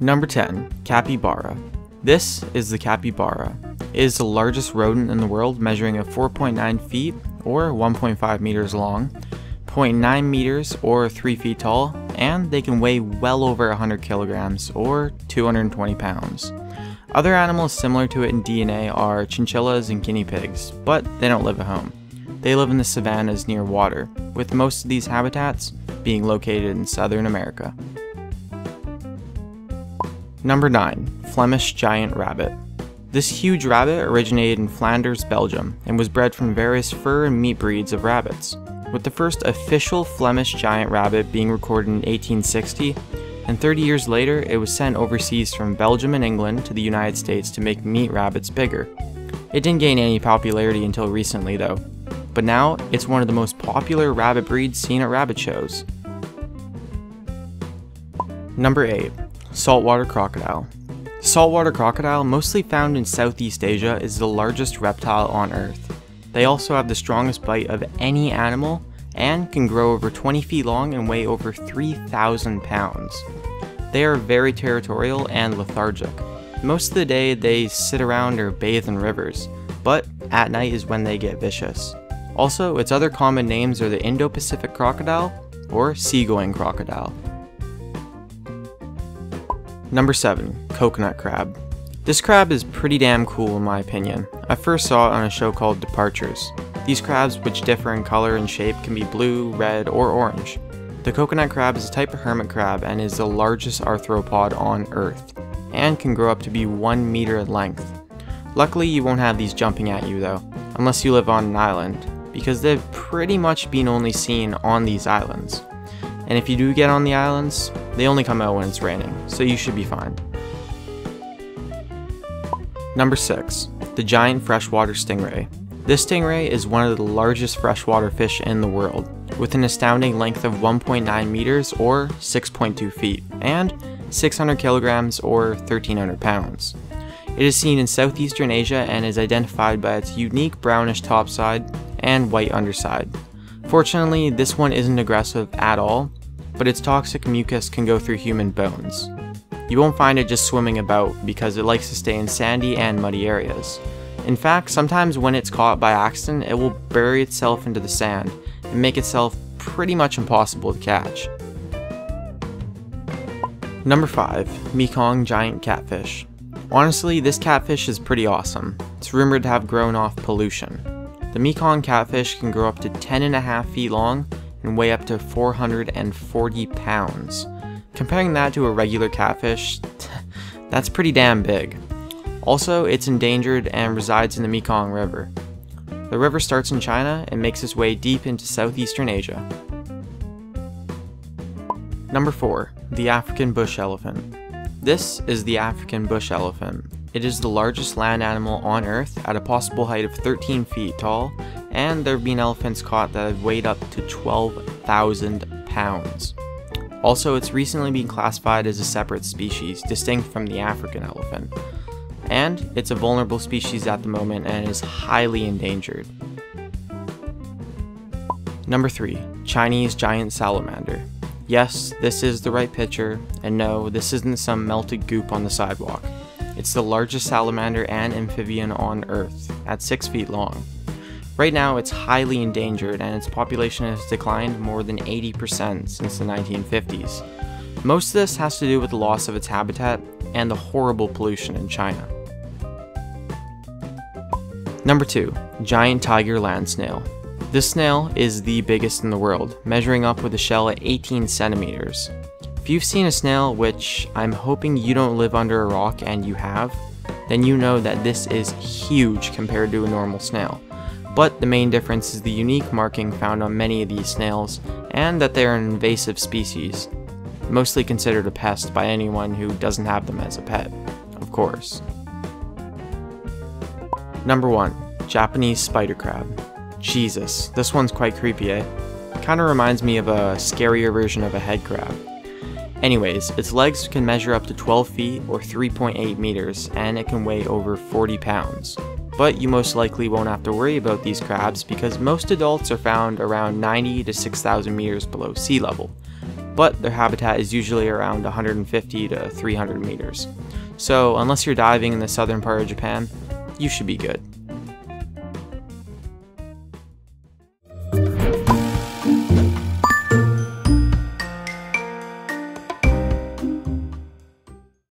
Number 10. Capybara. This is the capybara. It is the largest rodent in the world, measuring at 4.9 feet or 1.5 meters long, 0.9 meters or 3 feet tall, and they can weigh well over 100 kilograms or 220 pounds. Other animals similar to it in DNA are chinchillas and guinea pigs, but they don't live at home. They live in the savannas near water, with most of these habitats being located in Southern America. Number 9. Flemish giant rabbit. This huge rabbit originated in Flanders, Belgium, and was bred from various fur and meat breeds of rabbits, with the first official Flemish giant rabbit being recorded in 1860, and 30 years later it was sent overseas from Belgium and England to the United States to make meat rabbits bigger. It didn't gain any popularity until recently though, but now it's one of the most popular rabbit breeds seen at rabbit shows. Number 8. Saltwater crocodile. Saltwater crocodile, mostly found in Southeast Asia, is the largest reptile on Earth. They also have the strongest bite of any animal and can grow over 20 feet long and weigh over 3,000 pounds. They are very territorial and lethargic. Most of the day they sit around or bathe in rivers, but at night is when they get vicious. Also, its other common names are the Indo-Pacific crocodile or seagoing crocodile. Number 7. Coconut crab. This crab is pretty damn cool in my opinion. I first saw it on a show called Departures. These crabs, which differ in color and shape, can be blue, red, or orange. The coconut crab is a type of hermit crab and is the largest arthropod on Earth, and can grow up to be 1 meter in length. Luckily you won't have these jumping at you though, unless you live on an island, because they've pretty much been only seen on these islands. And if you do get on the islands, they only come out when it's raining, so you should be fine. Number 6. The giant freshwater stingray. This stingray is one of the largest freshwater fish in the world, with an astounding length of 1.9 meters or 6.2 feet, and 600 kilograms or 1,300 pounds. It is seen in southeastern Asia and is identified by its unique brownish topside and white underside. Fortunately, this one isn't aggressive at all, but its toxic mucus can go through human bones. You won't find it just swimming about because it likes to stay in sandy and muddy areas. In fact, sometimes when it's caught by accident, it will bury itself into the sand and make itself pretty much impossible to catch. Number 5. Mekong giant catfish. Honestly, this catfish is pretty awesome. It's rumored to have grown off pollution. The Mekong catfish can grow up to 10.5 feet long and weigh up to 440 pounds. Comparing that to a regular catfish, that's pretty damn big. Also, it's endangered and resides in the Mekong River. The river starts in China and makes its way deep into southeastern Asia. Number 4. The African bush elephant. This is the African bush elephant. It is the largest land animal on Earth at a possible height of 13 feet tall, and there have been elephants caught that have weighed up to 12,000 pounds. Also, it's recently been classified as a separate species, distinct from the African elephant. And it's a vulnerable species at the moment and is highly endangered. Number 3. Chinese giant salamander. Yes, this is the right picture, and no, this isn't some melted goop on the sidewalk. It's the largest salamander and amphibian on Earth, at 6 feet long. Right now it's highly endangered and its population has declined more than 80% since the 1950s. Most of this has to do with the loss of its habitat and the horrible pollution in China. Number 2. Giant tiger land snail. This snail is the biggest in the world, measuring up with a shell at 18 centimeters. If you've seen a snail, which I'm hoping you don't live under a rock and you have, then you know that this is huge compared to a normal snail. But the main difference is the unique marking found on many of these snails, and that they are an invasive species, mostly considered a pest by anyone who doesn't have them as a pet, of course. Number 1. Japanese spider crab. Jesus, this one's quite creepy, eh? Kinda reminds me of a scarier version of a head crab. Anyways, its legs can measure up to 12 feet or 3.8 meters, and it can weigh over 40 pounds. But you most likely won't have to worry about these crabs because most adults are found around 90 to 6,000 meters below sea level. but their habitat is usually around 150 to 300 meters. So unless you're diving in the southern part of Japan, you should be good.